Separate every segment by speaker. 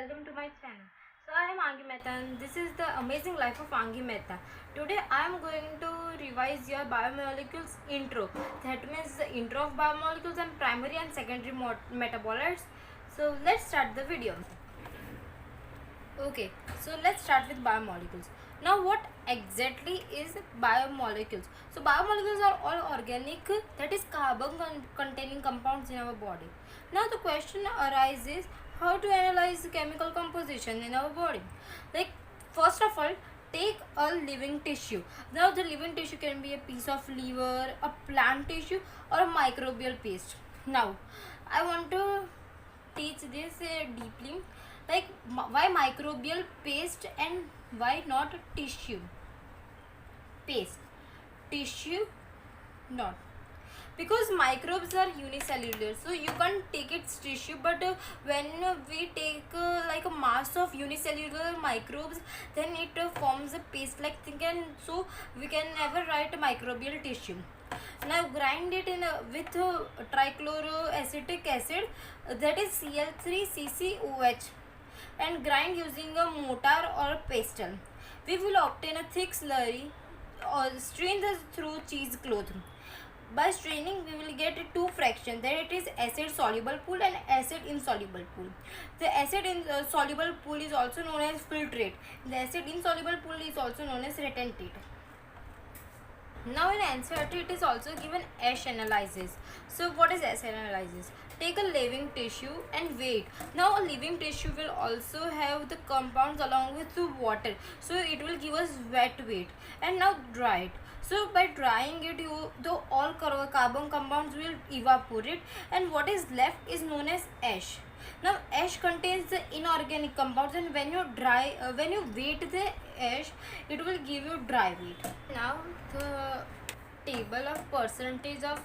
Speaker 1: welcome to my channel. So I am Angi Mehta and this is the amazing life of Angi Mehta. Today I am going to revise your biomolecules intro. That means the intro of biomolecules and primary and secondary metabolites. So let's start the video. Okay, so let's start with biomolecules. Now what exactly is biomolecules? So biomolecules are all organic, that is carbon containing compounds in our body. Now the question arises, how to analyze the chemical composition in our body? Like, first of all, take a living tissue. Now the living tissue can be a piece of liver, a plant tissue, or a microbial paste. Now I want to teach this deeply, like why microbial paste and why not tissue paste, tissue not, because microbes are unicellular, so you can't take its tissue, but when we take like a mass of unicellular microbes, then it forms a paste like thing, and so we can never write microbial tissue. Now grind it in with trichloroacetic acid, that is Cl3CCOH, and grind using a mortar or a pestle. We will obtain a thick slurry or strain this through cheesecloth. By straining, we will get two fractions, that it is acid soluble pool and acid insoluble pool. The acid insoluble pool is also known as filtrate. The acid insoluble pool is also known as retentate. Now in NCERT it is also given ASH analysis. So what is ASH analysis? Take a living tissue and weigh it. Now a living tissue will also have the compounds along with the water, so it will give us wet weight. And now dry it. So by drying it, all carbon compounds will evaporate, and what is left is known as ash. Now ash contains the inorganic compounds, and when you weight the ash, it will give you dry weight. Now the table of percentage of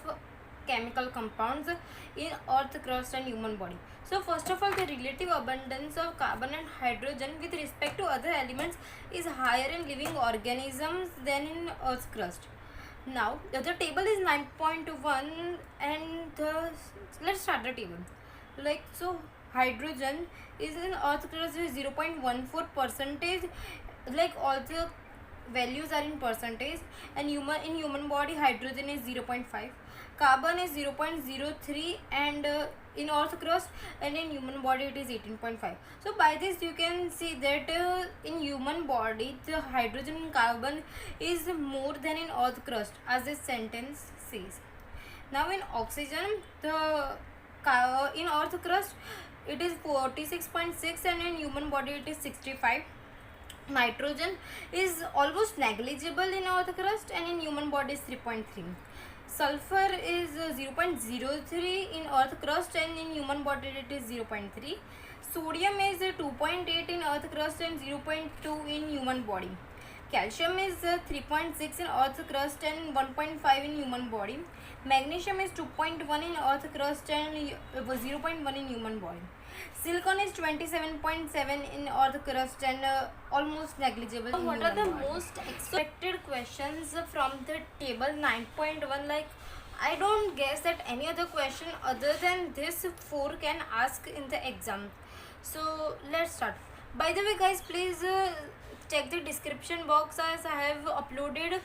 Speaker 1: chemical compounds in earth crust and human body. So first of all, the relative abundance of carbon and hydrogen with respect to other elements is higher in living organisms than in earth's crust. Now the table is 9.1, and let's start the table. Like, so hydrogen is in earth crust is 0.14 percentage, like all the values are in percentage, and in human body hydrogen is 0.5, carbon is 0.03, and in earth crust and in human body it is 18.5. So by this you can see that in human body the hydrogen and carbon is more than in earth crust, as this sentence says. Now in oxygen, the in earth crust it is 46.6, and in human body it is 65. Nitrogen is almost negligible in earth crust, and in human body is 3.3. Sulfur is 0.03 in earth crust, and in human body it is 0.3. Sodium is 2.8 in earth crust and 0.2 in human body. Calcium is 3.6 in earth crust and 1.5 in human body. Magnesium is 2.1 in earth crust and 0.1 in human body. Silicon is 27.7 in earth crust and almost negligible in human body. What are the most expected questions from the table 9.1? Like, I don't guess that any other question other than this 4 can ask in the exam. So let's start. By the way guys, please check the description box, as I have uploaded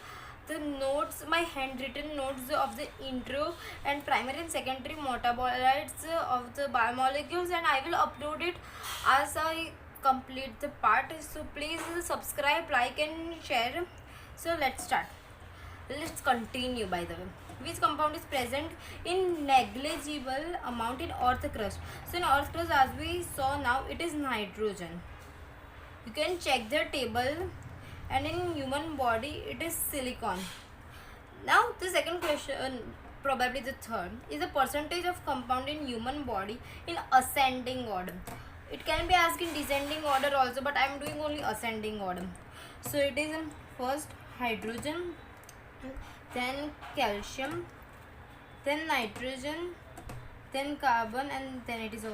Speaker 1: the notes, my handwritten notes of the intro and primary and secondary metabolites of the biomolecules, and I will upload it as I complete the part. So please subscribe, like and share. So let's start. Let's continue. By the way, which compound is present in negligible amount in earth crust? So in earth crust, as we saw now, it is nitrogen. You can check the table, and in human body it is silicon. Now the second question, probably the third, is the percentage of compound in human body in ascending order. It can be asked in descending order also, but I am doing only ascending order. So it is in first hydrogen, then calcium, then nitrogen, then carbon, and then it is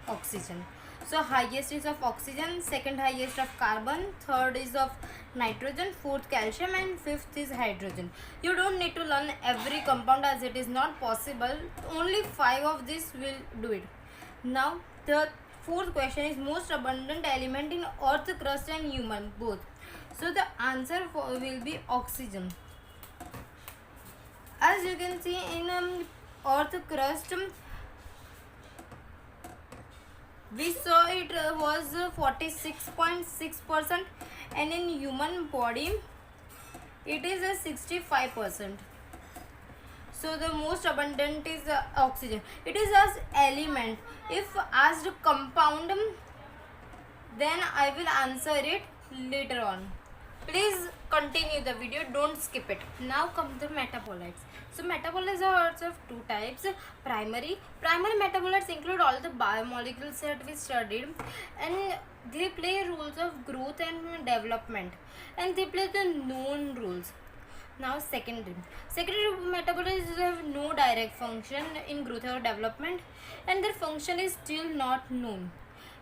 Speaker 1: oxygen. So highest is of oxygen, second highest of carbon, third is of nitrogen, fourth calcium, and fifth is hydrogen. You don't need to learn every compound, as it is not possible. Only 5 of this will do it. Now the fourth question is most abundant element in earth crust and human both. So the answer will be oxygen. As you can see in earth crust, we saw it was 46.6%, and in human body it is 65%. So the most abundant is oxygen. It is as element. If asked compound, then I will answer it later on. Please continue the video, don't skip it. Now come the metabolites. So metabolites are also of two types. Primary metabolites include all the biomolecules that we studied, and they play roles of growth and development, and they play the known roles. Now secondary metabolites have no direct function in growth or development, and their function is still not known,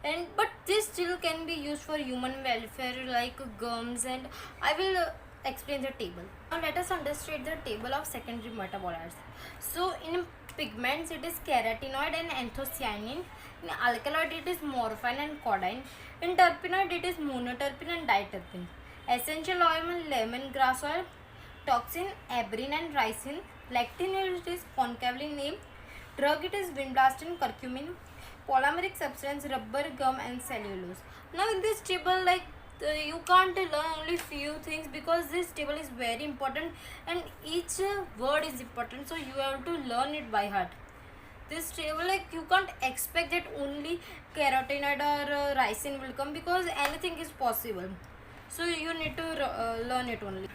Speaker 1: and but this still can be used for human welfare like gums, and I will explain the table. Now let us understand the table of secondary metabolites. So in pigments it is carotenoid and anthocyanin. In alkaloid it is morphine and codeine. In terpenoid it is monoterpene and diterpene. Essential oil lemongrass oil. Toxin heparin and ricin. Lectin it is concavin A. Drug it is vinblastine, curcumin. Polymeric substance rubber, gum and cellulose. Now in this table, like you can't learn only few things because this table is very important and each word is important, so you have to learn it by heart. This table, like you can't expect that only carotenoid or ricin will come, because anything is possible, so you need to learn it only.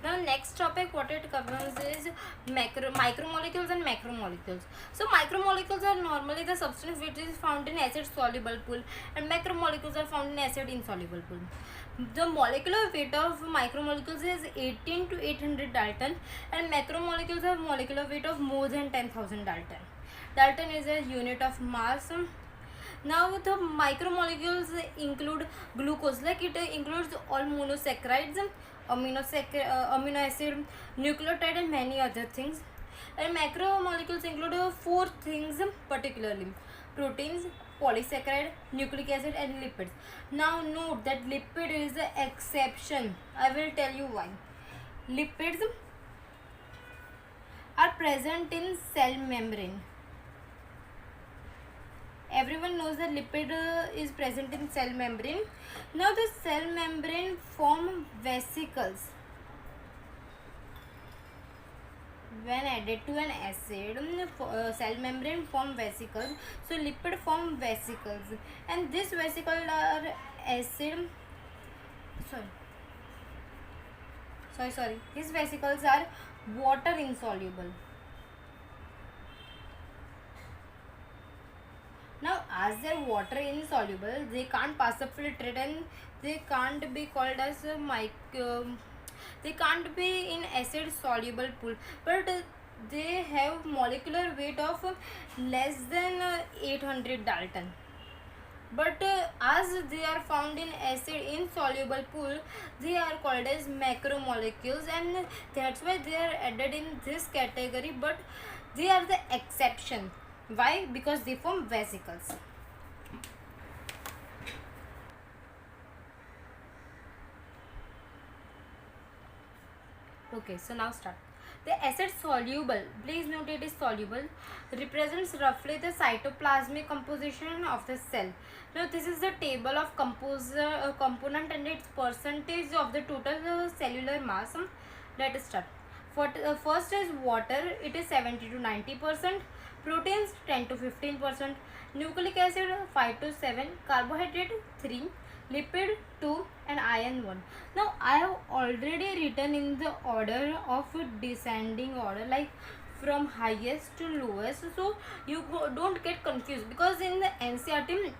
Speaker 1: Now next topic what it covers is micromolecules and macromolecules. So micromolecules are normally the substance which is found in acid soluble pool, and macromolecules are found in acid insoluble pool. The molecular weight of micromolecules is 18 to 800 Dalton, and macromolecules have molecular weight of more than 10,000 Dalton. Dalton is a unit of mass. Now the micromolecules include glucose, like it includes all monosaccharides, amino acid, nucleotide and many other things. And macromolecules include four things particularly: proteins, polysaccharide, nucleic acid and lipids. Now note that lipid is the exception. I will tell you why. Lipids are present in cell membrane. Everyone knows that lipid is present in cell membrane. Now the cell membrane form vesicles. When added to an acid, cell membrane form vesicles. So lipid form vesicles, and this vesicles are acid. Sorry. These vesicles are water insoluble. Now as they are water insoluble, they can't pass the filtrate and they can't be called as they can't be in acid soluble pool, but they have molecular weight of less than 800 Dalton. But as they are found in acid insoluble pool, they are called as macromolecules, and that's why they are added in this category, but they are the exception. Why? Because they form vesicles. Okay, so now start. The acid soluble, please note it is soluble, represents roughly the cytoplasmic composition of the cell. Now this is the table of component and its percentage of the total cellular mass. Let us start. First is water, it is 70 to 90%. Proteins 10 to 15%, nucleic acid 5 to 7, carbohydrate 3, lipid 2 and iron 1. Now I have already written in the order of descending order, like from highest to lowest, so you don't get confused, because in the NCERT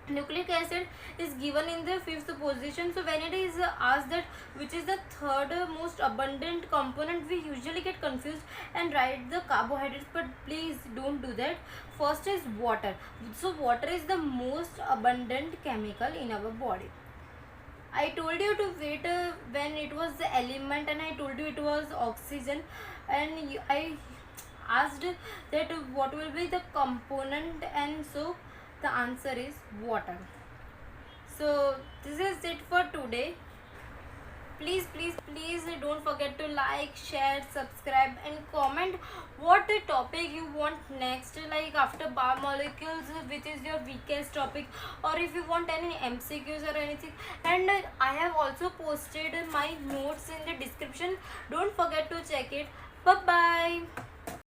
Speaker 1: nucleic acid is given in the 5th position. So when it is asked that which is the third most abundant component, we usually get confused and write the carbohydrates, but please don't do that. First is water. So water is the most abundant chemical in our body. I told you to wait when it was the element, and I told you it was oxygen, and I asked that what will be the component, and so The answer is water. So this is it for today. Please don't forget to like, share, subscribe and comment what the topic you want next, like after biomolecules, which is your weakest topic, or if you want any MCQs or anything. And I have also posted my notes in the description. Don't forget to check it. Bye bye.